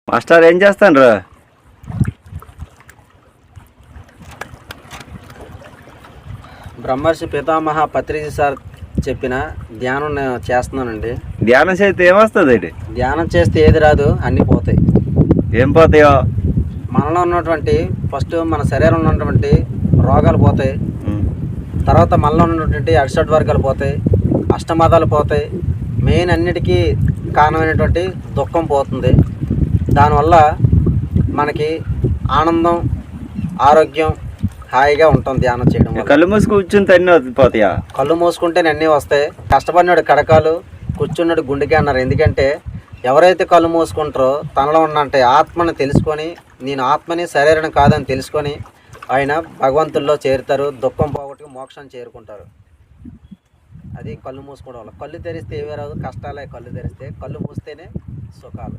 Master ఏం చేస్తాను రా? బ్రహ్మర్షి పితామహ పత్రిజీ సార్ చెప్పిన ధ్యానం నేను చేస్తున్నానండి. ధ్యానం చేస్తే ఏమొస్తుంది అండి? ధ్యానం చేస్తే ఏది రాదు, అన్నీ పోతాయి. ఏం పోతాయో? మనలో ఉన్నటువంటి ఫస్ట్ మన శరీరంలో ఉన్నటువంటి రోగాలు పోతాయి. తర్వాత మనలో ఉన్నటువంటి అరిషడ్ వర్గాలు పోతాయి, అష్టమదాలు పోతాయి. మెయిన్ అన్నిటికీ కారణమైనటువంటి దుఃఖం పోతుంది. దానివల్ల మనకి ఆనందం, ఆరోగ్యం, హాయిగా ఉంటాం ధ్యానం చేయడం వల్ల. కళ్ళు మూసి కూర్చుంటే అన్నీ పోతాయా? కళ్ళు మూసుకుంటేనే అన్నీ వస్తాయి. కష్టపడినాడు కడకాలు, కూర్చున్నాడు గుండెకి అన్నారు. ఎందుకంటే ఎవరైతే కళ్ళు మూసుకుంటారో తనలో ఉన్నంటే ఆత్మని తెలుసుకొని, నేను ఆత్మని శరీరం కాదని తెలుసుకొని ఆయన భగవంతుల్లో చేరుతారు. దుఃఖం పోగొట్టుకు మోక్షాన్ని చేరుకుంటారు. అది కళ్ళు మూసుకోవడం వల్ల. కళ్ళు తెరిస్తే ఏవే రాదు, కష్టాలే. కళ్ళు తెరిస్తే, కళ్ళు మూస్తేనే సుఖాలు.